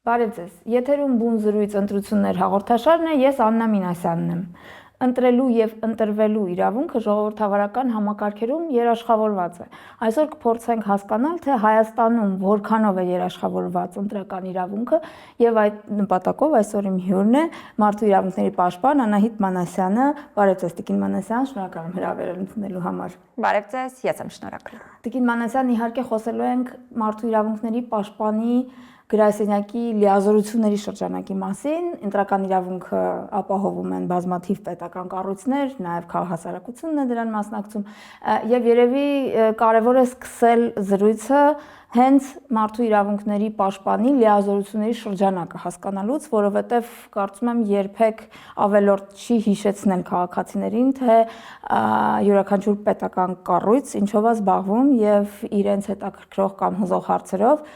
Բարև ձեզ։ Եթերում բուն զրույց ընտրություններ հաղորդաշարն է, ես Աննա Մինասյանն եմ։ Ընտրելու եւ ընտրվելու իրավունքը ժողովրդավարական համակարգերում երաշխավորված է։ Այսօր կփորձենք հասկանալ, թե Հայաստանում որքանով է երաշխավորված ընտրական իրավունքը, եւ այդ նպատակով այսօր իմ հյուրն է Մարդու իրավունքների պաշտպան Անահիտ Մանասյանը։ Բարև ձեզ, Տիկին Մանասյան, շնորհակալ եմ հրավերել ընդունելու համար։ Բարև ձեզ, ես եմ շնորհակալ։ Տիկին Մանասյան, իհարկե խոսելու ենք Մարդու իրավունքների պաշտպանի գրասենյակի լիազորությունների շրջանակի մասին, ընտրական իրավունքը ապահովում են բազմաթիվ պետական կառույցներ, նաև քաղաքահասարակությունն է դրան մասնակցում, եւ երևի կարևոր է սկսել զրույցը հենց մարդու իրավունքների պաշտպանի լիազորությունների շրջանակը հասկանալուց, որովհետեւ կարծում եմ երբեք ավելորդ չի հիշեցնել քաղաքացիներին, թե յուրաքանչյուր պետական կառույց ինչով է զբաղվում եւ իրենց հետաքրքրող կամ հուզող հարցերով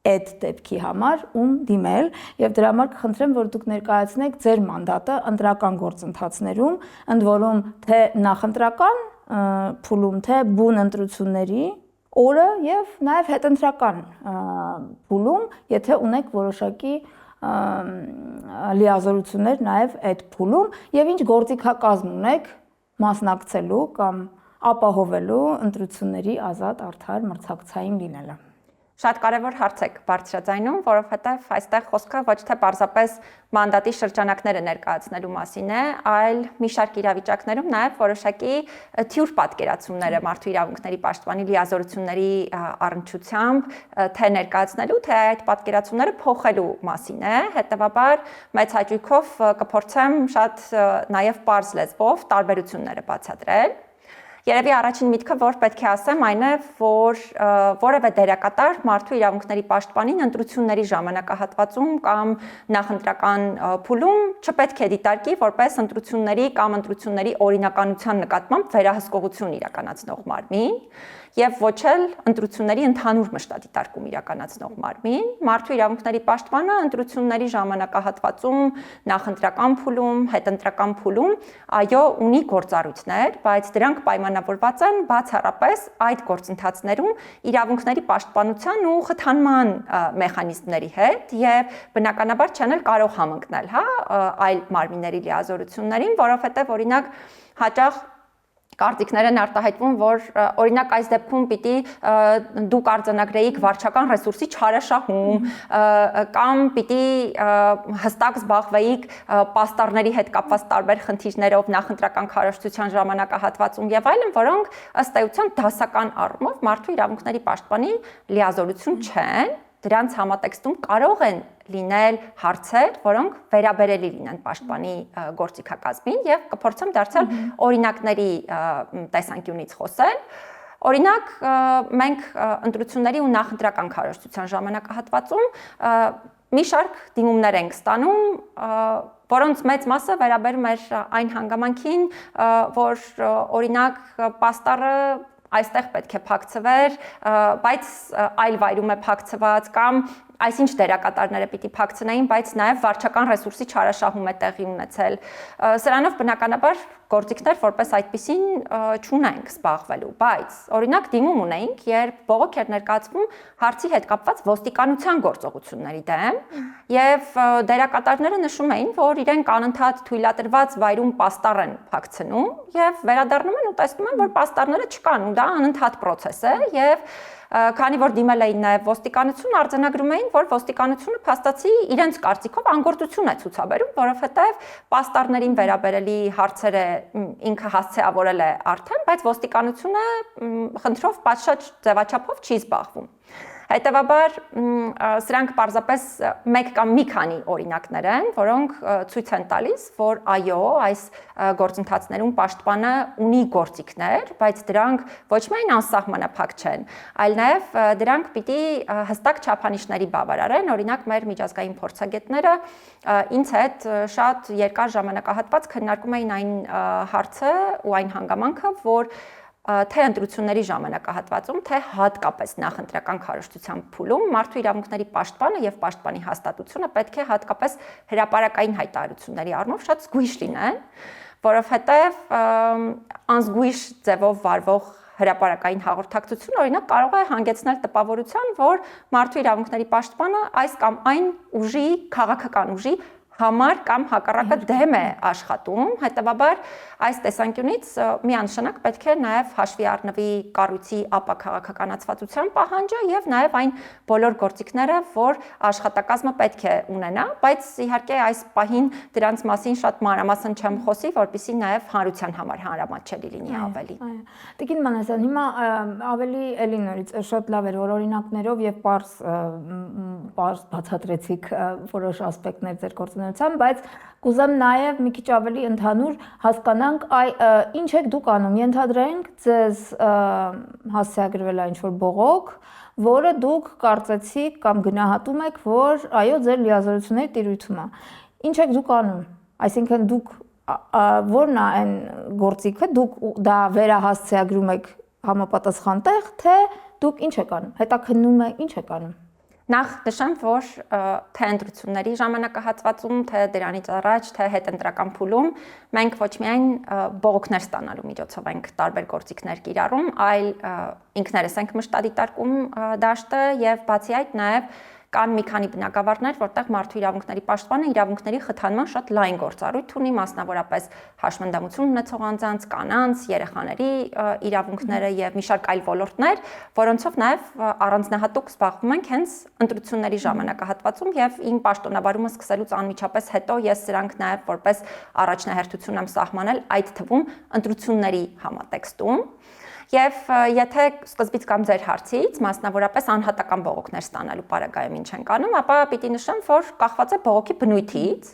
այդ դեպքի համար ում դիմել եւ դրա համար կխնդրեմ, որ դուք ներկայացնեք ձեր մանդատը ընտրական գործընթացներում, ընդ որում թե նախընտրական փուլում, թե բուն ընտրությունների օրը եւ նաեւ հետընտրական փուլում, եթե ունեք որոշակի լիազորություններ նաեւ այդ փուլում եւ ինչ գործիքակազմ ունեք մասնակցելու կամ ապահովելու ընտրությունների ազատ, արդար, մրցակցային լինելը։ Շատ կարևոր հարց եք բարձրաձայնում, որովհետև այստեղ խոսքը ոչ թե պարզապես մանդատի շրջանակները ներկայացնելու մասին է, այլ մի շարք իրավիճակներում նաև որոշակի թյուր պատկերացումները մարդու իրավունքների պաշտպանի լիազորությունների առնչությամբ թե ներկայացնելու, թե այդ պատկերացումները փոխելու մասին է, հետևաբար մեծ հաճույքով կփորձեմ շատ նաև պարզ լեզվով տարբերությունները բացատրել։ Երևի առաջին միտքը, որ պետք է ասեմ, այն է, որ որևէ դերակատար մարդու իրավունքների պաշտպանին ընտրությունների ժամանակահատվածում կամ նախընտրական փուլում չպետք է դիտարկի որպես ընտրությունների կամ ընտրությունների օրինականության նկատմամբ վերահսկողություն իրականացնող մարմին եւ ոչ էլ ընտրությունների ընդհանուր մշտադիտարկում իրականացնող մարմին։ Մարդու իրավունքների պաշտպանը ընտրությունների ժամանակահատվածում, նախընտրական փուլում, հետընտրական փուլում, այո, ունի գործառույթներ, բայց դրանք պայմանավորված են բացառապես այդ գործընթացներում իրավունքների պաշտպանության ու խթանման մեխանիզմների հետ եւ բնականաբար չեն էլ կարող համընկնել, այլ մարմինների լիազորություններին, որովհետեւ օրինակ հաճախ կարծիքներ են արտահայտվում, որ օրինակ այս դեպքում պիտի դուք արձանագրեիք վարչական ռեսուրսի չարաշահում կամ պիտի հստակ զբաղվեիք պաստառների հետ կապված տարբեր խնդիրներով նախընտրական քարոզչության ժամանակահատվածում եւ այլն, որոնք ըստ էության դասական առումով մարդու իրավունքների պաշտպանի լիազորություն չեն։ Դրանց համատեքստում կարող են լինել հարցեր, որոնք վերաբերելի լինեն պաշտպանի գործիքակազմին եւ կփորձեմ դարձնել օրինակների տեսանկյունից խոսել։ Օրինակ, մենք ընտրությունների ու նախընտրական քարոզչության ժամանակահատվածում մի շարք դիմումներ ենք ստանում, որոնց մեծ մասը վերաբերում էր այն հանգամանքին, որ օրինակ պաստառը այստեղ պետք է փակցվեր, բայց այլ վայրում է փակցված կամ այսինչ դերակատարները պիտի փակցնեին, բայց նաև վարչական ռեսուրսի չարաշահում է տեղի ունեցել։ Սրանով բնականաբար գործիքներ որպես այդպիսին չունենք զբաղվելու, բայց օրինակ դիմում ունեինք, երբ բողոք էր ներկայացվում հարցի հետ կապված ոստիկանության գործողությունների դեմ, եւ դերակատարները նշում էին, որ իրենք անընդհատ թույլատրված վայրում պաստառ են փակցնում եւ վերադառնում են ու տեսնում են, որ պաստառները չկան ու դա անընդհատ process է եւ քանի որ դիմել էին նաև ոստիկանություն, արձանագրում էին, որ ոստիկանությունը փաստացի իրենց կարծիքով անգործություն է ցուցաբերում, որովհետև պաստառներին վերաբերելի հարցերը ինքը հասցեավորել է արդեն, բայց ոստիկանությունը խնդրով պատշաճ ձևաչափով չի զբաղվում։ Հետևաբար սրանք պարզապես մեկ կամ մի քանի օրինակներ են, որոնք ցույց են տալիս, որ այո, այս գործընթացներում պաշտպանը ունի գործիքներ, բայց դրանք ոչ միայն անսահմանափակ չեն, այլ նաև դրանք պիտի հստակ չափանիշների բավարարեն, օրինակ մեր միջազգային փորձագետները ինձ հետ շատ երկար ժամանակահատված քննարկում էին այն հարցը ու այն հանգամանքը, որ թե ընտրությունների ժամանակահատվածում, թե հատկապես նախընտրական քարոզչության փուլում մարդու իրավունքների պաշտպանը եւ պաշտպանի հաստատությունը պետք է հատկապես հրապարակային հայտարարությունների առումով շատ զգույշ լինեն, որովհետեւ անզգույշ ձևով վարվող հրապարակային հաղորդակցություն օրինակ կարող է հանգեցնել տպավորության, որ մարդու իրավունքների պաշտպանը այս կամ այն ուժի, քաղաքական ուժի համար կամ հակառակը դեմ է աշխատում, հետևաբար այս տեսանկյունից միանշանակ պետք է նաև հաշվի առնվի կառույցի ապաքաղաքականացվածության պահանջը եւ նաև այն բոլոր գործիքները, որ աշխատակազմը պետք է ունենա, բայց իհարկե այս պահին դրանց մասին շատ մանրամասն չեմ խոսի, որպեսզի նաև հանրության համար հանրամատչելի լինի ավելի։ Տիկին Մանասյան, հիմա ավելի էլի նորից շատ լավ էր, որ օրինակներով եւ պարզ բացատրեցիք որոշ ասպեկտներ ձեր գործունեության, բայց կուզեմ նաև մի քիչ ավելի ընդհանուր հասկանանք, ինչ եք դուք անում, ենթադրենք ձեզ հասցեագրվել է ինչ-որ բողոք, որը դուք կարծեցիք կամ գնահատում եք, որ այո, ձեր լիազորությունների տիրույթում է։ Ինչ եք դուք անում։ Այսինքն դուք որն է այն գործիքը, դուք դա վերահասցեագրում եք համապատասխան տեղ, թե դուք ինչ եք անում, հետաքննում եք, ինչ եք անում։ Նախ նշեմ, որ թե ընտրությունների ժամանակահատվածում, թե դրանից առաջ, թե հետընտրական փուլում մենք ոչ միայն բողոքներ ստանալու միջոցով ենք տարբեր գործիքներ կիրառում, այլ ինքներս ենք մշտադիտարկում դաշտը եւ բացի այդ նաեւ կան մի քանի բնակավարներ, որտեղ մարդու իրավունքների պաշտպանը իրավունքների խթանման շատ լայն գործառույթ ունի, մասնավորապես հաշմանդամություն ունեցող անձանց, կանանց, երեխաների իրավունքները եւ մի շարք այլ ոլորտներ, որոնցով նաեւ առանձնահատուկ զբաղվում ենք հենց ընտրությունների ժամանակահատվածում եւ իմ պաշտոնավարումը սկսելուց անմիջապես հետո ես սրանք նաեւ որպես առաջնահերթություն եմ սահմանել այդ թվում ընտրությունների համատեքստում։ Եվ եթե սկզբից կամ ձեր հարցից, մասնավորապես անհատական բողոքներ ստանալու պարագայում ինչ ենք անում, ապա պիտի նշեմ, որ կախված է բողոքի բնույթից,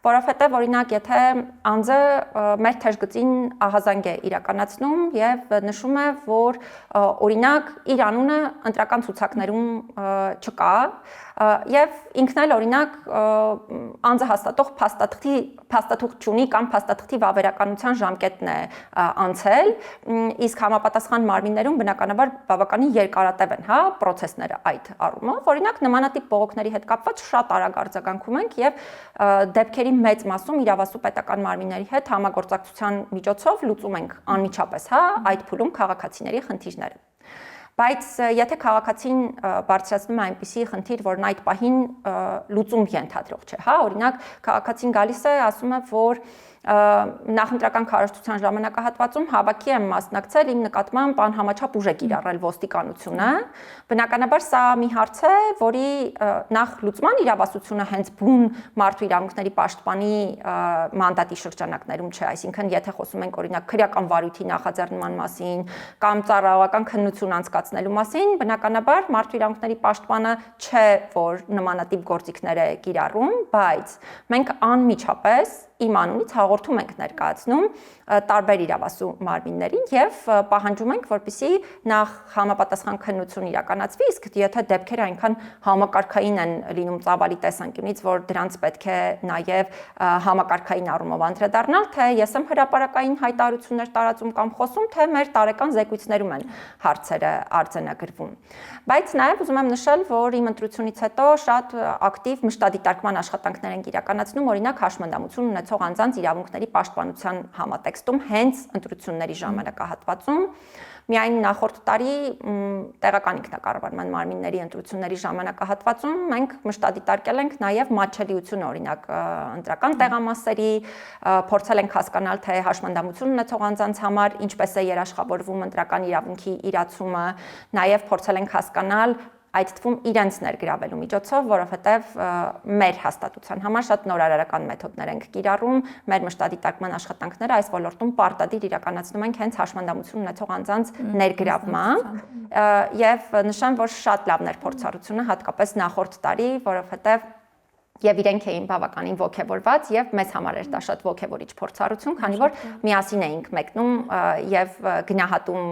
որովհետև օրինակ եթե անձը մեր թեժգծին ահազանգ է իրականացնում եւ նշում է, որ օրինակ իր անունը ընտրական ցուցակներում չկա եւ ինքն էլ օրինակ անձը հաստատող փաստաթուղթ չունի կամ փաստաթղթի վավերականության ժամկետն է անցել, իսկ համապատասխան մարմիններում բնականաբար բավականին երկարատև են, հա, process-ները այդ առումով, օրինակ նմանատիպ բողոքների հետ կապված շատ արագ արձագանքում ենք եւ դեպքերի մեծ մասում իրավասու պետական մարմինների հետ համագործակցության միջոցով լուծում ենք անմիջապես, հա, այդ փուլում քաղաքացիների խնդիրները։ Բայց եթե քաղաքացին բարձրացնում է այնպիսի խնդիր, որն այդ պահին լուծում ենթադրող չէ, հա, օրինակ քաղաքացին գալիս է, ասում է, որ նախընտրական քարոզչության ժամանակահատվածում հավաքի եմ մասնակցել իմ նկատմամբ անհամաչափ ուժ է կիրառել ոստիկանությունը, բնականաբար սա մի հարց է, որի նախ լուծման իրավասությունը հենց բուն մարդու իրավունքների պաշտպանի մանդատի շրջանակներում չէ, այսինքն եթե խոսում ենք օրինակ քրեական վարույթի նախաձեռնման մասին կամ ծառայողական քննություն անցկացնելու մասին, բնականաբար մարդու իրավունքների պաշտպանը չէ, որ նմանատիպ գործիքներ է կիրառում, բայց մենք անմիջապես իմ անունից հաղորդում ենք ներկայացնում տարբեր իրավասու մարմիններին եւ պահանջում ենք, որպեսզի նախ համապատասխան քննություն իրականացվի, իսկ եթե դեպքերը այնքան համակարգային են լինում ծավալի տեսանկյունից, որ դրանց պետք է նաեւ համակարգային առումով անդրադառնալ, թե ես եմ հրապարակային հայտարարություններ տարածում կամ խոսում, թե մեր տարեկան զեկույցներում են հարցերը արձանագրվում։ Բայց նաեւ ուզում եմ նշել, որ իմ ընտրությունից հետո շատ ակտիվ մշտադիտարկման աշխատանքներ ենք իրականացնում, օրինակ հաշմանդամություն ունեցող անձանց իրավունքների պաշտպանության համատեքստում հենց ընտրությունների ժամանակահատվածում միայն նախորդ տարի տեղական ինքնակառավարման մարմինների ընտրությունների ժամանակահատվածում մենք մշտադիտարկել ենք նաև մատչելիություն օրինակ ընտրական տեղամասերի, փորձել ենք հասկանալ թե հաշմանդամություն ունեցող անձանց համար ինչպես է երաշխավորվում ընտրական իրավունքի իրացումը, նաև փորձել ենք հասկանալ այդ թվում իրենց ներգրավելու միջոցով, որովհետև մեր հաստատության համար շատ նորարարական մեթոդներ ենք կիրառում, մեր մշտադիտարկման աշխատանքները այս ոլորտում պարտադիր իրականացնում ենք հենց հաշմանդամություն ունեցող անձանց ներգրավմամբ եւ նշեմ, որ շատ լավն էր փորձառությունը հատկապես նախորդ տարի, որովհետև եւ իրենք էին բավականին ոգևորված եւ մեզ համար էր դա շատ ոգևորիչ փորձառություն, քանի որ միասին էինք մեկնում եւ գնահատում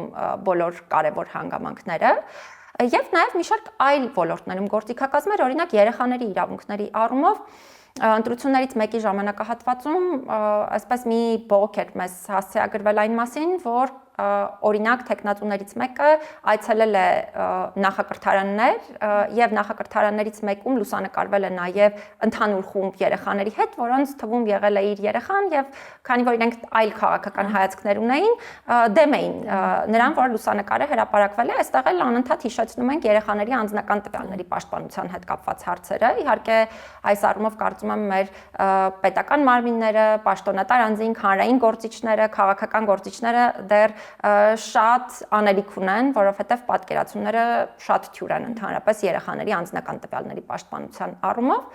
բոլոր կարեւոր հանգամանքները Եվ նաև մի շարք այլ ոլորտներում գործիքակազմեր, օրինակ երեխաների իրավունքների առումով ընտրություններից մեկի ժամանակահատվածում այսպես մի բողոք էր մեզ հասցեագրվել այն մասին, որ օրինակ տեխնատուներից մեկը այցելել է նախակրթարաններ եւ նախակրթարաններից մեկում լուսանկարվել է նաեւ ընդհանուր խումբ երեխաների հետ, որոնց թվում եղել է իր երեխան եւ քանի որ իրենք այլ քաղաքական հայացքներ ունեին, դեմ էին նրան, որ լուսանկարը հրապարակվել է, այստեղ էլ անընդհատ հիշեցնում ենք երեխաների անձնական տվյալների պաշտպանության հետ կապված հարցերը։ Իհարկե, այս առումով կարծում եմ մեր պետական մարմինները, պաշտոնատար անձինք, հանրային գործիչները, քաղաքական գործիչները դեռ շատ անելիք ունեն, որովհետև պատկերացումները շատ թյուր են ընդհանրապես երեխաների անձնական տվյալների պաշտպանության առումով,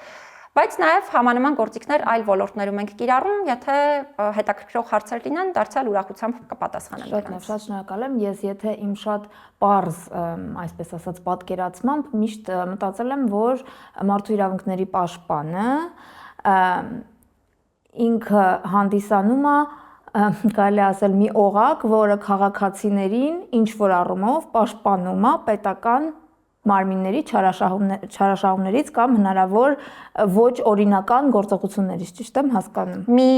բայց նաև համանման գործիքներ այլ ոլորտներում ենք կիրառում, եթե հետաքրքրող հարցեր լինեն, դարձյալ ուրախությամբ կպատասխանեմ դրանց։ Շատ շնորհակալ եմ, ես եթե իմ շատ պարզ, այսպես ասած, պատկերացմամբ միշտ մտածել եմ, որ մարդու իրավունքների պաշտպանը ինքը հանդիսանում է կարելի ասել մի օղակ, որը քաղաքացիներին ինչ որ առումով պաշտպանում է պետական մարմինների չարաշահումներից կամ հնարավոր ոչ օրինական գործողություններից, ճիշտ եմ հասկանում։ Մի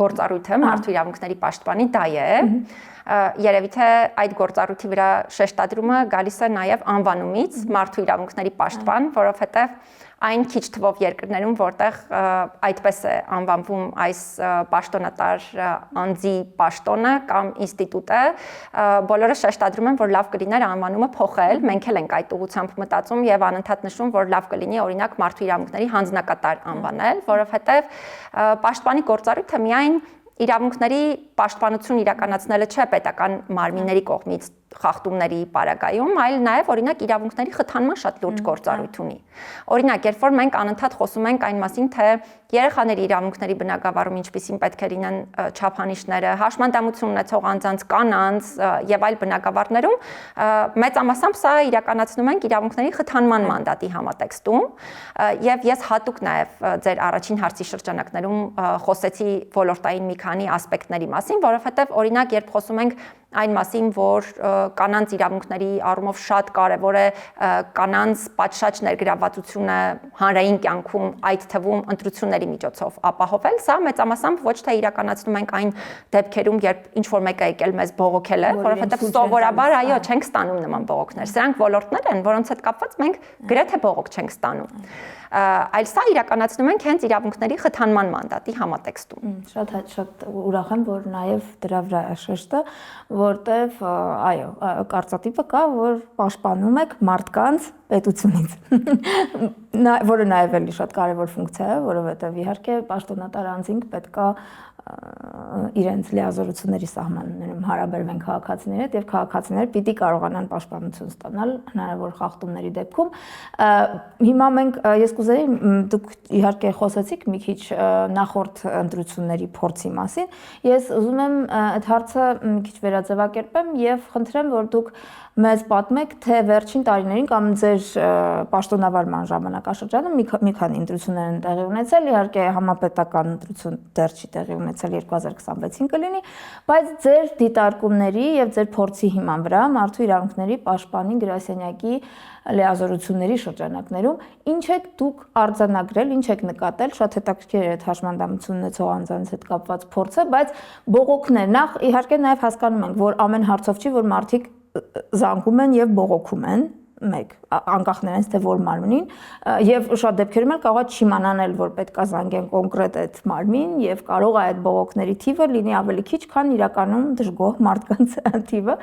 գործառույթը մարդու իրավունքների պաշտպանի դա է։ Երևի թե այդ գործառույթի վրա շեշտադրումը գալիս է նաև անվանումից մարդու իրավունքների պաշտպան, որովհետև այն քիչ թվով երկրներում, որտեղ այդպես է անվանվում այս պաշտոնատար անձի պաշտոնը կամ ինստիտուտը, բոլորը շեշտադրում են, որ լավ կլիներ անվանումը փոխել, մենք էլ ենք այդ ուղղությամբ մտածում եւ անընդհատ նշում, որ լավ կլինի օրինակ մարդու իրավունքների հանձնակատար անվանել, որովհետեւ պաշտպանի գործառույթը միայն իրավունքների պաշտպանություն իրականացնելը չէ պետական մարմինների կողմից խախտումների պարագայում, այլ նաև օրինակ իրավունքների խթանման շատ լուրջ գործառույթ ունի։ Օրինակ, երբ որ մենք անընդհատ խոսում ենք այն մասին, թե երեխաների իրավունքների բնագավառում ինչպիսին պետք է լինեն չափանիշները, հաշմանդամություն ունեցող անձանց, կանանց եւ այլ բնագավառներում, մեծամասամբ սա իրականացնում ենք իրավունքների խթանման մանդատի համատեքստում, եւ ես հատուկ նաև ձեր առաջին հարցի շրջանակներում խոսեցի ոլորտային մի քանի ասպեկտների մասին, որովհետեւ օրինակ, երբ խոսում ենք այն մասին, որ կանանց իրավունքների առումով շատ կարևոր է կանանց պատշաճ ներգրավվածությունը հանրային կյանքում, այդ թվում ընտրությունների միջոցով ապահովել, սա մեծամասամբ ոչ թե իրականացնում ենք այն դեպքերում, երբ ինչ-որ մեկը եկել մեզ բողոքել է, որովհետև սովորաբար այո, չենք ստանում նման բողոքներ։ Սրանք ոլորտներ են, որոնց հետ կապված մենք գրեթե բողոք չենք ստանում։ Այլ սա իրականացնում ենք հենց իրավունքների խթանման մանդատի համատեքստում։ Շատ ուրախ եմ, որ նաև դրա վրա է շեշտը, որտեվ այո, կարծատիպը կա, որ պաշտպանում եք մարդկանց պետությունից, որը նաև էլի շատ կարևոր ֆունկցիա է, որովհետև իհարկե պաշտոնատար անձինք պետքա իրենց լիազորությունների սահմաններում հարաբերվեն քաղաքացիների հետ եւ քաղաքացիները պիտի կարողանան պաշտպանություն ստանալ հնարավոր խախտումների դեպքում։ Հիմա մենք ես կուզեի դուք իհարկե խոսեցիք մի քիչ նախորդ ընտրությունների փորձի մասին։ Ես ուզում եմ այդ հարցը մի քիչ վերաձևակերպեմ եւ խնդրեմ, որ դուք մեզ պատմեք, թե վերջին տարիներին կամ ձեր պաշտոնավարման ժամանակաշրջանում մի քանի ընտրություններ են տեղի ունեցել, իհարկե համապետական ընտրություն դեռ չի տեղի ունեցել 2026-ին կլինի, բայց ձեր դիտարկումների եւ ձեր փորձի հիման վրա մարդու իրավունքների պաշտպանի գրասենյակի լիազորությունների շրջանակներում ինչ եք դուք արձանագրել, ինչ եք նկատել, շատ հետաքրքիր է այդ հաշմանդամություն ունեցող անձանց հետ կապված փորձը, բայց բողոքներ նախ իհարկե նաեւ հասկանում ենք, որ ամեն հարցով չի, որ մարդիկ զանգում են եւ բողոքում են մեկ անկախ նրանից թե որ մարմնին եւ շատ դեպքերում էլ կարող է չիմանալ որ պետքա զանգեն կոնկրետ այդ մարմին եւ կարող է այդ բողոքների թիվը լինի ավելի քիչ քան իրականում դժգոհ մարդկանց թիվը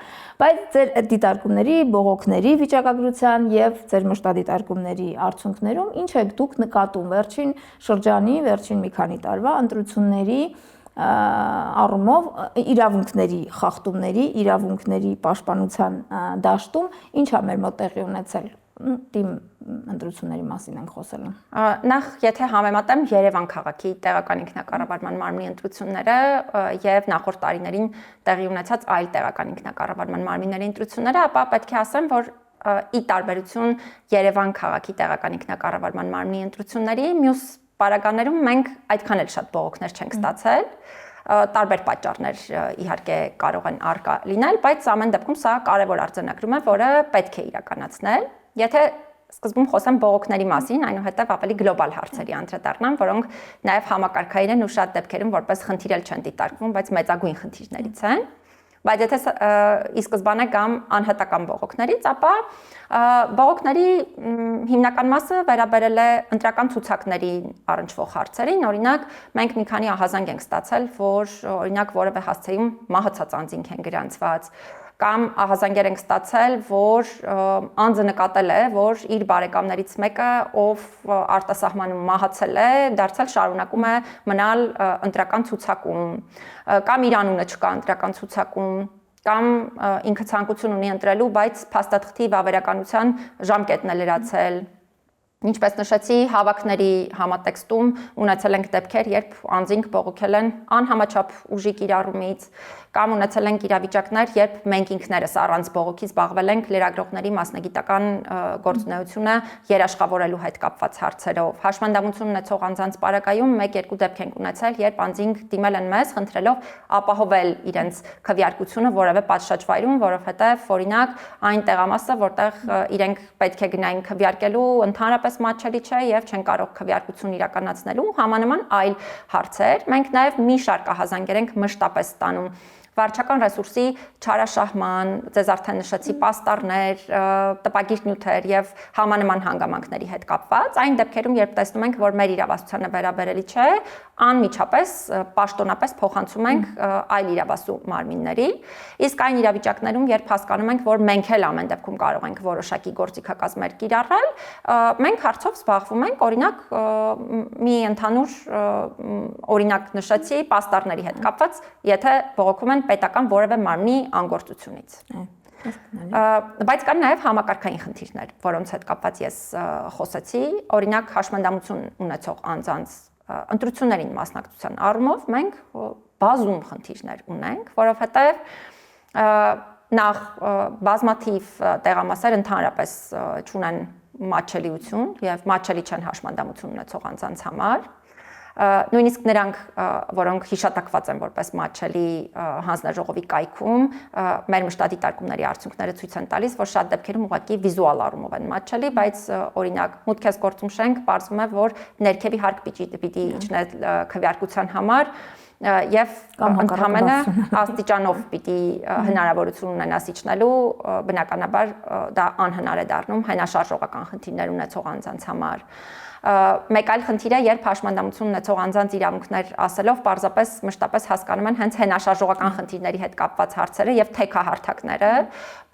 բայց ձեր այդ դիտարկումների բողոքների վիճակագրության եւ ձեր մշտադիտարկումների արդյունքներում ինչ եք դուք նկատում վերջին շրջանի վերջին մի քանի տարվա ընտրությունների առումով իրավունքների խախտումների, իրավունքների պաշտպանության դաշտում ինչ է մեր մոտ տեղի ունեցել թիմ ընտրությունների մասին ենք խոսել։ Նախ եթե համեմատեմ Երևան քաղաքի տեղական ինքնակառավարման մարմնի ընտրությունները եւ նախորդ տարիներին տեղի ունեցած այլ տեղական ինքնակառավարման մարմինների ընտրությունները, ապա պետք է ասեմ, որ ի տարբերություն Երևան քաղաքի տեղական ինքնակառավարման մարմնի ընտրությունների մյուս պարագաներում մենք այդքան էլ շատ բողոքներ չենք ստացել, տարբեր պատճառներ իհարկե կարող են առկա լինել, բայց ամեն դեպքում սա կարևոր արձանագրում է, որը պետք է իրականացնել։ Եթե սկզբում խոսեմ բողոքների մասին, այնուհետև ավելի գլոբալ հարցերի անդրադառնամ, որոնք նաև համակարգային են ու շատ դեպքերում որպես խնդիր էլ չեն դիտարկվում, բայց մեծագույն խնդիրներից են։ Բայց եթե ի սկզբանե կամ անհատական բողոքներից, ապա բողոքների հիմնական մասը վերաբերել է ընտրական ցուցակների առնչվող հարցերին, օրինակ մենք մի քանի ահազանգ ենք ստացել, որ օրինակ որևէ հասցեում մահացած անձինք են գրանցված, կամ ահազանգեր ենք ստացել, որ անձը նկատել է, որ իր բարեկամներից մեկը, ով արտասահմանում մահացել է, դարձյալ շարունակում է մնալ ընտրական ցուցակում, կամ իր անունը չկա ընտրական ցուցակում, կամ ինքը ցանկություն ունի ընտրելու, բայց փաստաթղթի վավերականության ժամկետն է լրացել։ Ինչպես նշեցի, հավաքների համատեքստում ունեցել ենք դեպքեր, երբ անձինք բողոքել են անհամաչափ ուժի կիրառումից, կամ ունեցել ենք իրավիճակներ, երբ մենք ինքներս առանց բողոքի զբաղվել ենք լրագրողների մասնագիտական գործունեությունը երաշխավորելու հետ կապված հարցերով։ Հաշմանդամություն ունեցող անձանց պարագայում 1-2 դեպք ենք ունեցել, երբ անձինք դիմել են մեզ, խնդրելով ապահովել իրենց քվեարկությունը որևէ պատշաճ վայրում, որովհետև օրինակ այն տեղամասը, որտեղ իրենք պետք է գնային քվեարկելու, ընդհանրապես մատչելի չէ եւ չեն կարող քվեարկություն իրականացնելու, համանման այլ հարցեր։ Մենք նաեւ մի շարք ահազանգեր ենք մշտապես ստանում վարչական ռեսուրսի չարաշահման, ձեզ արդեն նշեցի պաստառներ, տպագիր նյութեր եւ համանման հանգամանքների հետ կապված, այն դեպքերում, երբ տեսնում ենք, որ մեր իրավասությանը վերաբերելի չէ, անմիջապես պաշտոնապես փոխանցում ենք այլ իրավասու մարմինների, իսկ այն իրավիճակներում, երբ հասկանում ենք, որ մենք էլ ամեն դեպքում կարող ենք որոշակի գործիքակազմեր կիրառել, մենք հարցով զբաղվում ենք, օրինակ մի ընդհանուր օրինակ նշեցի պաստառների հետ կապված, եթե բողոքում են պետական որևէ մարմնի անգործությունից։ Բայց կան նաև համակարգային խնդիրներ, որոնց հետ կապված ես խոսեցի, օրինակ հաշմանդամություն ունեցող անձանց ընտրություններին մասնակցության առումով մենք բազում խնդիրներ ունենք, որովհետև նախ բազմաթիվ տեղամասեր ընդհանրապես չունեն մատչելիություն եւ մատչելի չեն հաշմանդամություն ունեցող անձանց համար։ Նույնիսկ նրանք, որոնք հիշատակված են որպես մատչելի հանձնաժողովի կայքում, մեր մշտադիտարկումների արդյունքները ցույց են տալիս, որ շատ դեպքերում ուղղակի վիզուալ առումով են մատչելի, բայց օրինակ մուտքես գործում շենք, պարզվում է, որ ներքևի հարկ պիտի իջնել քվեարկության համար եւ ընդհանրապես աստիճանով պիտի հնարավորություն ունենաս իջնելու, բնականաբար դա անհնար է դառնում հենաշարժողական խնդիրներ ունեցող անձանց համար։ Մեկ այլ խնդիր է, երբ հաշմանդամություն ունեցող անձանց իրավունքներ ասելով պարզապես մշտապես հասկանում են հենց հենաշարժողական խնդիրների հետ կապված հարցերը եւ թեքահարթակները,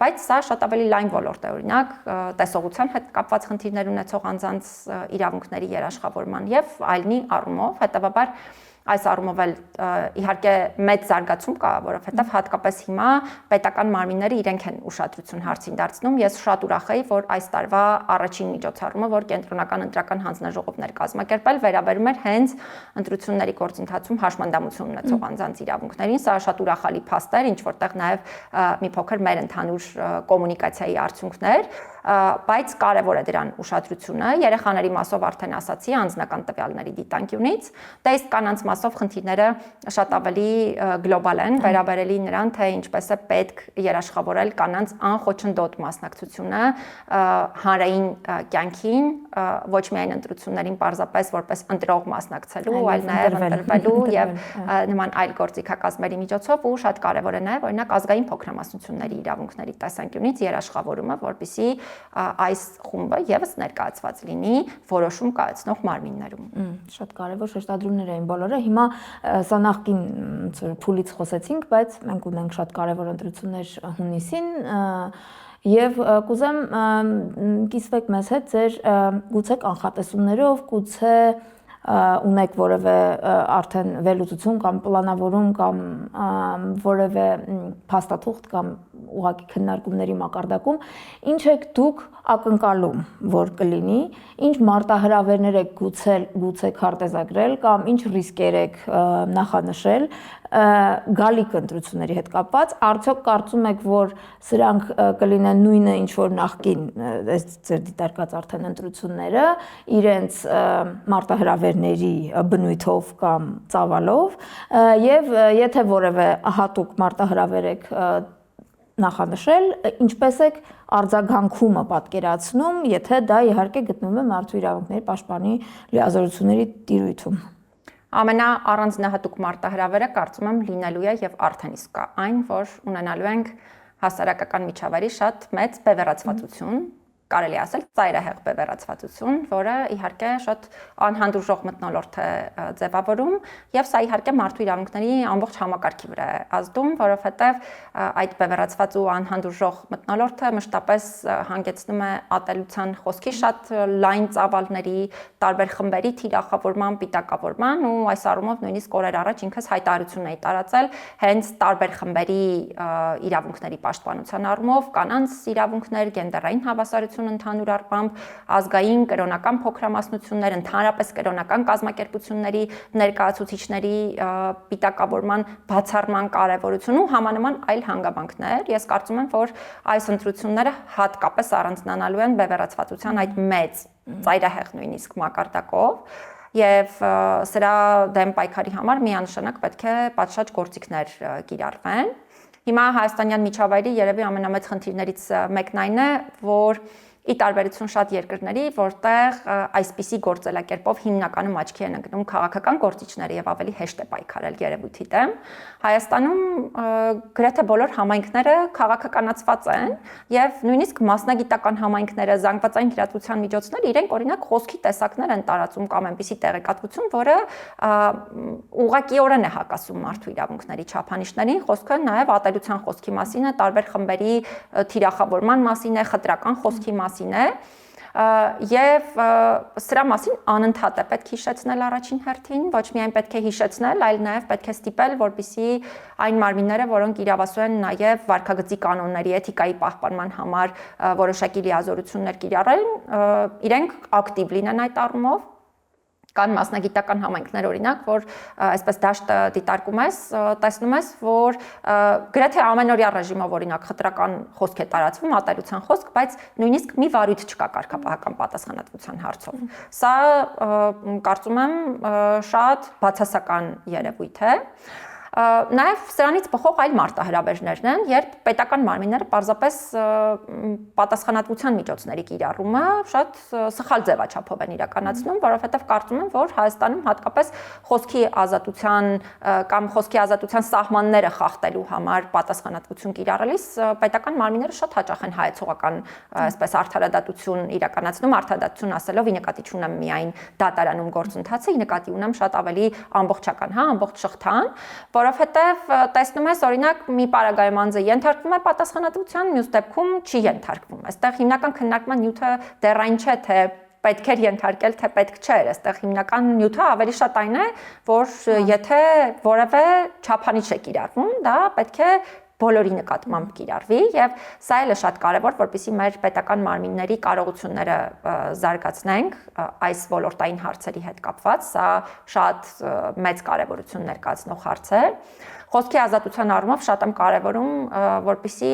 բայց սա շատ ավելի լայն ոլորտ է, օրինակ տեսողության հետ կապված խնդիրներ ունեցող անձանց իրավունքների երաշխավորման եւ այլնի առումով, հետեւաբար այս առումով էլ իհարկե մեծ զարգացում կա, որովհետև հատկապես հիմա պետական մարմինները իրենք են ուշադրություն հարցին դարձնում։ Ես շատ ուրախ եի, որ այս տարվա առաջին միջոցառումը, որ կենտրոնական ընտրական հանձնաժողովներ կազմակերպել, վերաբերում էր հենց ընտրությունների գործընթացում հաշմանդամություն ունեցող անձանց իրավունքներին։ Սա շատ ուրախալի փաստ էր, ինչ որտեղ նաև մի փոքր մեր ընդհանուր կոմունիկացիայի արդյունքներ, բայց կարևոր է դրան ուշադրությունը։ Երեխաների մասով արդեն ասացի, անձնական տվյալների դիտանկյունից, դե իսկ կանանց մասով խնդիրները շատ ավելի գլոբալ են, վերաբերելի նրան, թե ինչպես է պետք երաշխավորել կանանց անխոչնդոտ մասնակցությունը հանրային կյանքին, ոչ միայն ընտրություններին պարզապես որպես ընտրող մասնակցելու, այլ նաև ընտրվելու եւ նման այլ գործիքակազմերի միջոցով, ու շատ կարևոր է նաև օրինակ ազգային փոքրամասնությունների իրավունքների տեսանկյունից երաշխավորումը, որպեսզի այս խումբը եւս ներկայացված լինի որոշում կայացնող մարմիններում։ Շատ կարևոր շեշտադրումներ էին բոլորը։ Հիմա սա նախքին փուլից խոսեցինք, բայց մենք ունենք շատ կարևոր ընտրություններ հունիսին եւ կուզեմ կիսվեք մեզ հետ ձեր գուցե կանխատեսումներով, գուցե ունեք որևէ արդեն վերլուծություն կամ պլանավորում կամ որևէ փաստաթուղթ կամ ուղղակի քննարկումների մակարդակում, ինչ եք դուք ակնկալում, որ կլինի, ինչ մարտահրավերներ եք գուցե քարտեզագրել կամ ինչ ռիսկեր եք նախանշել գալիք ընտրությունների հետ կապված, արդյոք կարծում եք, որ սրանք կլինեն նույնը, ինչ որ նախկին այս ձեր դիտարկած արդեն ընտրությունները, իրենց մարտահրավերների բնույթով կամ ծավալով, եւ եթե որևէ հատուկ մարտահրավեր եք նախանշել, ինչպես եք արձագանքումը պատկերացնում, եթե դա իհարկե գտնվում է Մարդու իրավունքների պաշտպանի լիազորությունների տիրույթում։ ամենաառանձնահատուկ մարտահրավերը կարծում եմ լինելու է եւ արդեն իսկ կա այն, որ ունենալու ենք հասարակական միջավայրի շատ մեծ բևեռացվածություն, կարելի ասել ծայրահեղ բևեռացվածություն, որը իհարկե շատ անհանդուրժող մթնոլորտ է ձևավորում եւ սա իհարկե մարդու իրավունքների ամբողջ համակարգի վրա է ազդում, որովհետեւ այդ բևեռացված ու անհանդուրժող մթնոլորտը մշտապես հանգեցնում է ատելության խոսքի շատ լայն ծավալների, տարբեր խմբերի թիրախավորման, պիտակավորման ու այս առումով նույնիսկ օրեր առաջ ինքս հայտարարություն էի տարածել հենց տարբեր խմբերի իրավունքների պաշտպանության առումով, կանանց իրավունքներ, գենդերային հավասարություն ընդհանուր առմամբ, ազգային կրոնական փոքրամասնություններ, ընդհանրապես կրոնական կազմակերպությունների ներկայացուցիչների պիտակավորման բացառման կարևորություն ու համանման այլ հանգամանքներ։ Ես կարծում եմ, որ այս ընտրությունները հատկապես առանձնանալու են բևեռացվածության այդ մեծ ծայրահեղ նույնիսկ մակարդակով եւ սրա դեմ պայքարի համար միանշանակ պետք է պատշաճ գործիքներ կիրառվեն։ Հիմա հայաստանյան միջավայրի երևի ամենամեծ խնդիրներից մեկն այն է, որ ի տարբերություն շատ երկրների, որտեղ այսպիսի գործելակերպով հիմնականում աչքի են ընկնում քաղաքական գործիչները եւ ավելի հեշտ է պայքարել երևույթի դեմ, Հայաստանում գրեթե բոլոր համայնքները քաղաքականացված են եւ նույնիսկ մասնագիտական համայնքները, զանգվածային լրատվության միջոցները իրենք օրինակ խոսքի տեսակներ են տարածում կամ այնպիսի տեղեկատվություն, որը ուղղակիորեն է հակասում մարդու իրավունքների չափանիշներին, խոսքը նաեւ ատելության խոսքի մասին է, տարբեր խմբերի թիրախավորման մասին է, խտրական խոսքի մասին է եւ սրա մասին անընդհատ է պետք հիշեցնել առաջին հերթին, ոչ միայն պետք է հիշեցնել, այլ նաեւ պետք է ստիպել, որպեսզի այն մարմինները, որոնք իրավասու են նաեւ վարքագծի կանոնների, էթիկայի պահպանման համար որոշակի լիազորություններ կիրառեն, իրենք ակտիվ լինեն այդ առումով։ Կան մասնագիտական համայնքներ օրինակ, որ այսպես դաշտը դիտարկում ես, տեսնում ես, որ գրեթե ամենօրյա ռեժիմով օրինակ խտրական խոսք է տարածվում, ատելության խոսք, բայց նույնիսկ մի վարույթ չկա կարգապահական պատասխանատվության հարցով։ Սա կարծում եմ շատ բացասական երևույթ է։ Նաև սրանից բխող այլ մարտահրավերներն են, երբ պետական մարմինները պարզապես պատասխանատվության միջոցների կիրառումը շատ սխալ ձևաչափով են իրականացնում, որովհետև կարծում եմ, որ Հայաստանում հատկապես խոսքի ազատության կամ խոսքի ազատության սահմանները խախտելու համար պատասխանատվություն կիրառելիս պետական մարմինները շատ հաճախ են հայեցողական այսպես արդարադատություն իրականացնում, արդարադատություն ասելով ի նկատի չունեմ միայն դատարանում գործընթացը, ի նկատի ունեմ շատ ավելի ամբողջական, ամբողջ շղթան, որովհետև տեսնում ես օրինակ մի պարագայում անձը ենթարկվում է պատասխանատվության, մյուս դեպքում չի ենթարկվում։ Այստեղ հիմնական քննարկման նյութը դեռ այն չէ, թե պետք էր ենթարկել, թե պետք չէր։ Այստեղ հիմնական նյութը ավելի շատ այն է, որ եթե որևէ չափանիշ է կիրառվում, դա պետք է բոլորի նկատմամբ կիրառվի եւ սա էլ է շատ կարեւոր, որպեսզի մեր պետական մարմինների կարողությունները զարգացնենք այս ոլորտային հարցերի հետ կապված, սա շատ մեծ կարեւորություն ներկայացնող հարց է։ Խոսքի ազատության առումով շատ եմ կարևորում, որպեսզի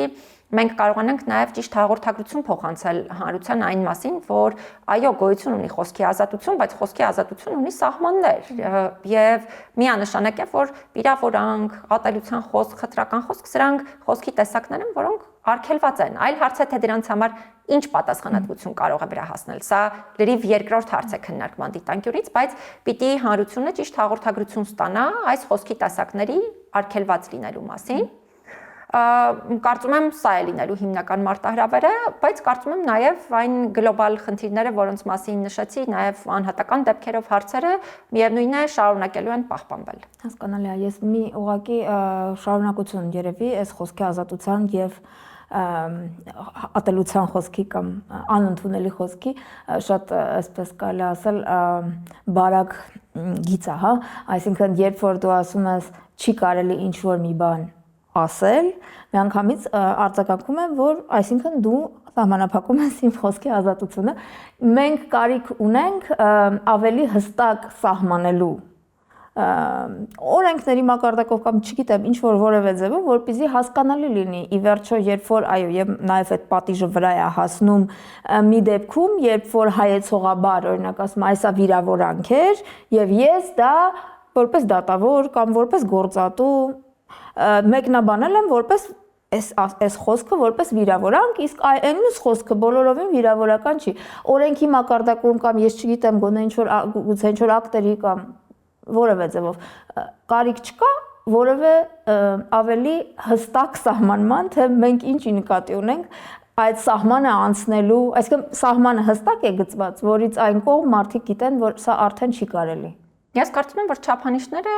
մենք կարողանանք նաև ճիշտ հաղորդագրություն փոխանցել հանրության այն մասին, որ այո, գոյություն ունի խոսքի ազատություն, բայց խոսքի ազատություն ունի սահմաններ եւ միանշանակ է, որ վիրավորանք, ատելության խոսք, խտրական խոսք, սրանք խոսքի տեսակներ են, որոնք արգելված են։ Այլ հարց է, թե դրանց համար ինչ պատասխանատվություն կարող է վրա հասնել։ Սա լրիվ երկրորդ հարց է քննարկման դիտանկյունից, բայց պիտի հանրությունը ճիշտ հաղորդագրություն ստանա այս խոսքի տեսակների արգելված լինելու մասին։ Կարծում եմ սա է լինելու հիմնական մարտահրավերը, բայց կարծում եմ նաև այն գլոբալ խնդիրները, որոնց մասին նշեցի, նաև անհատական դեպքերով հարցերը միևնույն է շարունակելու են պահպանվել։ Հասկանալի է, ես մի ուղղակի շարունակություն երևի այս խոսքի ազատության եւ ատելության խոսքի կամ անընդունելի խոսքի շատ այսպես կարելի ասել բարակ գիծ է, հա, այսինքն երբ որ դու ասում ես չի կարելի ինչ որ մի բան ասել, միանգամից արձագանքում եմ, որ այսինքն դու սահմանափակում ես իմ խոսքի ազատությունը, մենք կարիք ունենք ավելի հստակ սահմանելու օրենքների մակարդակով կամ չգիտեմ ինչ որ որևէ ձևով, որպեսզի հասկանալի լինի ի վերջո, երբ որ այո, եւ նաեւ այդ պատիժը վրա է հասնում մի դեպքում, երբ որ հայեցողաբար օրինակ ասում այսա վիրավորանք էր եւ ես դա որպես դատավոր կամ որպես գործատու մեկնաբանել եմ որպես այս խոսքը որպես վիրավորանք, իսկ այն խոսքը բոլորովին վիրավորական չի։ Օրենքի մակարդակում կամ ես չգիտեմ գոնե ինչ որ ակտերի կամ որևէ ձևով կարիք չկա որևէ ավելի հստակ սահմանման, թե մենք ինչի նկատի ունենք այդ սահմանը անցնելու, այսինքն սահմանը հստակ է գծված, որից այն կողմ մարդիկ գիտեն, որ սա արդեն չի կարելի։ Ես կարծում եմ, որ չափանիշները,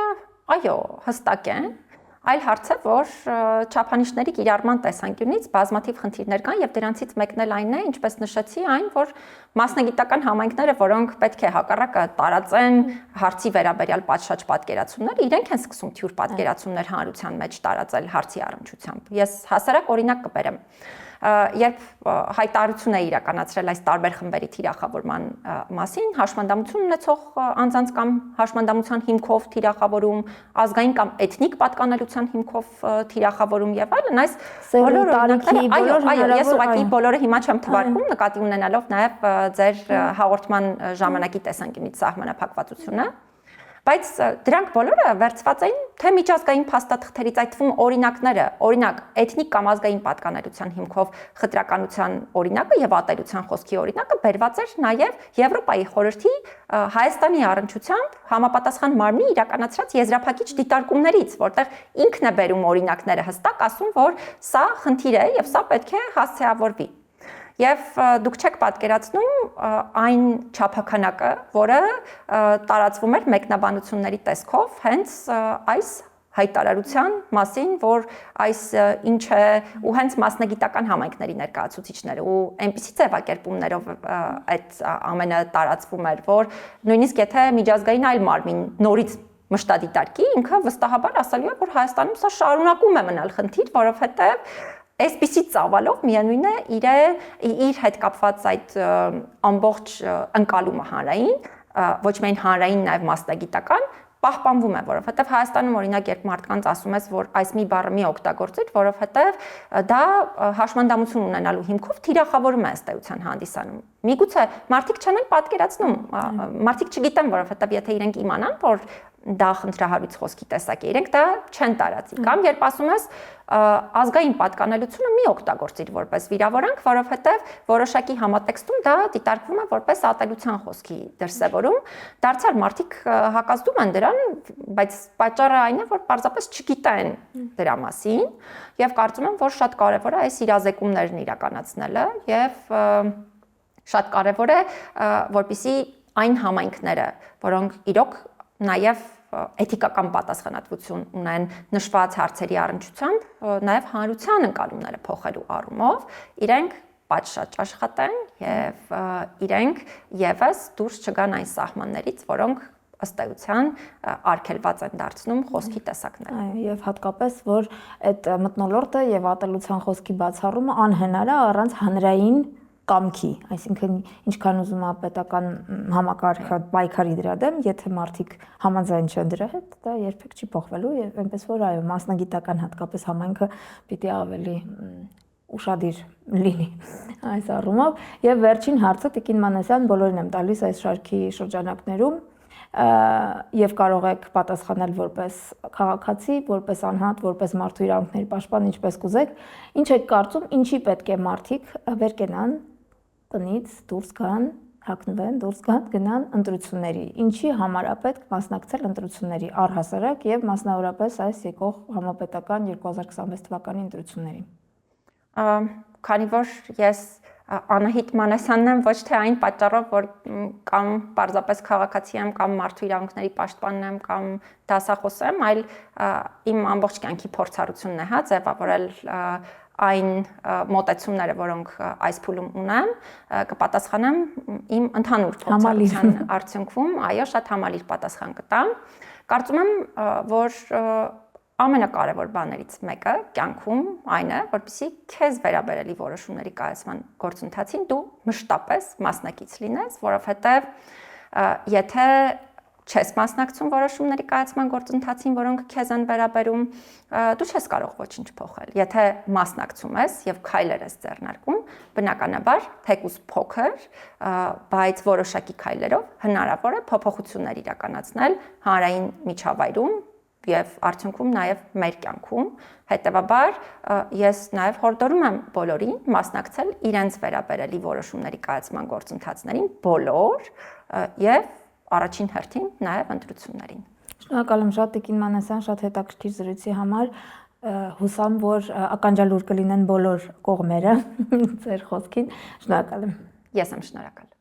այո, հստակ են, այլ հարց է, որ չափանիշների կիրառման տեսանկյունից բազմաթիվ խնդիրներ կան եւ դրանցից մեկն էլ այն է, ինչպես նշեցի, այն, որ մասնագիտական համայնքները, որոնք պետք է հակառակը տարածեն հարցի վերաբերյալ պատշաճ պատկերացումները, իրենք են սկսում թյուր պատկերացումներ հանրության մեջ տարածել հարցի առնչությամբ։ Ես հասարակ օրինակ կբերեմ։ Երբ հայտարարություն է իրականացրել այս տարբեր խմբերի թիրախավորման մասին, հաշմանդամություն ունեցող անձանց կամ հաշմանդամության հիմքով թիրախավորում, ազգային կամ էթնիկ պատկանելության հիմքով թիրախավորում եւ այլն, այս բոլոր օրինակները, այո, ես ուղղակի բոլորը հիմա չեմ թվարկում, նկատի ունենալով նաեւ ձեր հաղորդման ժամանակի տեսանկյունից սահմանափակվածությունը, բայց դրանք բոլորը վերցված էին թե միջազգային փաստաթղթերից, այդ թվում օրինակները, օրինակ էթնիկ կամ ազգային պատկանելության հիմքով խտրականության օրինակը եւ ատելության խոսքի օրինակը բերված էր նաեւ Եվրոպայի խորհրդի Հայաստանի առնչությամբ համապատասխան մարմնի իրականացրած եզրափակիչ դիտարկումներից, որտեղ ինքն է բերում օրինակները հստակ ասում, որ սա խնդիր է եւ սա պետք է հասցեավորվի։ Եվ դուք չեք պատկերացնում այն չափականակը, որը տարածվում էր մեկնաբանությունների տեսքով հենց այս հայտարարության մասին, որ այս ինչ է ու հենց մասնագիտական համայնքների ներկայացուցիչները ու այնպիսի ձևակերպումներով այդ ամենը տարածվում էր, որ նույնիսկ եթե միջազգային այլ մարմին նորից մշտադիտարկի, ինքը վստահաբար ասելու է, որ Հայաստանում սա շարունակում է մնալ խնդիր, որովհետև այսպիսի ծավալով միևնույն է իր հետ կապված այդ ամբողջ ընկալումը հանրային, ոչ միայն հանրային, նաև մասնագիտական պահպանվում է, որովհետև Հայաստանում օրինակ երբ մարդկանց ասում ես, որ այս մի բառը մի օգտագործիր, որովհետև դա հաշմանդամություն ունենալու հիմքով թիրախավորում է ըստ էության հանդիսանում։ Միգուցե մարդիկ չեն էլ պատկերացնում, մարդիկ չգիտեն, որովհետև եթե իրենք իմանան, որ դա խնդրահարույց խոսքի տեսակ է, իրենք դա չեն տարածի։ Կամ երբ ասում ես ազգային պատկանելությունը մի օգտագործիր որպես վիրավորանք, որովհետև որոշակի համատեքստում դա դիտարկվում է որպես ատելության խոսքի դրսևորում, դարձյալ մարդիկ հակազդում են դրան, բայց պատճառը այն է, որ պարզապես չգիտեն դրա մասին եւ կարծում եմ, որ շատ կարեւոր է այս իրազեկումներն իրականացնելը եւ շատ կարեւոր է, որպեսզի այն համայնքները, որոնք իրոք նաեւ էթիկական պատասխանատվություն ունեն նշված հարցերի առնչությամբ, նաև հանրության ընկալումները փոխելու առումով, իրենք պատշաճ աշխատեն եւ իրենք եւս դուրս չգան այն սահմաններից, որոնք ըստ էության արգելված են դարձնում խոսքի տեսակները։ Այո, եւ հատկապես որ այդ մթնոլորտը եւ ատելության խոսքի բացառումը անհնար է առանց հանրային կամքի, այսինքն ինչքան ուզում է պետական համակարգը պայքարի դրա դեմ, եթե մարդիկ համաձայն չեն դրա հետ, դա երբեք չի փոխվելու եւ այնպես որ այո, մասնագիտական հատկապես համայնքը պիտի ավելի ուշադիր լինի այս առումով եւ վերջին հարցը Տիկին Մանասյան բոլորին եմ տալիս այս շարքի շրջանակներում եւ կարող եք պատասխանել որպես քաղաքացի, որպես անհատ, որպես մարդու իրավունքների պաշտպան, ինչպես կուզեք, ինչ եք կարծում, ինչի պետք է մարդիկ վեր կենան տնից դուրս գան, հագնվեն, դուրս գան, գնան ընտրությունների։ Ինչի համար է պետք մասնակցել ընտրությունների առհասարակ եւ մասնավորապես այս եկող համապետական 2026 թվականի ընտրություններին։ Քանի որ ես Անահիտ Մանասյանն եմ ոչ թե այն պատճառով, որ կամ պարզապես քաղաքացի եմ, կամ մարդու իրավունքների պաշտպանն եմ, կամ դասախոս եմ, այլ իմ ամբողջ կյանքի փորձառությունն է, ձևավորել այն մոտեցումները, որոնք այս փուլում ունեմ, կպատասխանեմ իմ ընդհանուր փորձառության արդյունքում, այո, շատ համալիր պատասխան կտամ։ Կարծում եմ, որ ամենակարևոր բաներից մեկը կյանքում այն է, որպեսզի քեզ վերաբերելի որոշումների կայացման գործընթացին դու մշտապես մասնակից լինես, որովհետև եթե չես մասնակցում որոշումների կայացման գործընթացին, որոնք քեզ են վերաբերում, դու չես կարող ոչինչ փոխել։ Եթե մասնակցում ես եւ քայլեր ես ձեռնարկում, բնականաբար թեկուզ փոքր, բայց որոշակի քայլերով հնարավոր է փոփոխություններ իրականացնել հանրային միջավայրում եւ արդյունքում նաեւ մեր կյանքում, հետեւաբար ես նաեւ հորդորում եմ բոլորին մասնակցել իրենց վերաբերելի որոշումների կայացման գործընթացներին բոլոր եւ առաջին հերթին նաեւ ընտրություններին։ Շնորհակալ եմ շատ Տիկին Մանասյան, շատ հետաքրքիր զրույցի համար։ Հուսամ, որ ականջալուր կլինեն բոլոր կողմերը ձեր խոսքին։ Շնորհակալ եմ։ Ես եմ շնորհակալ։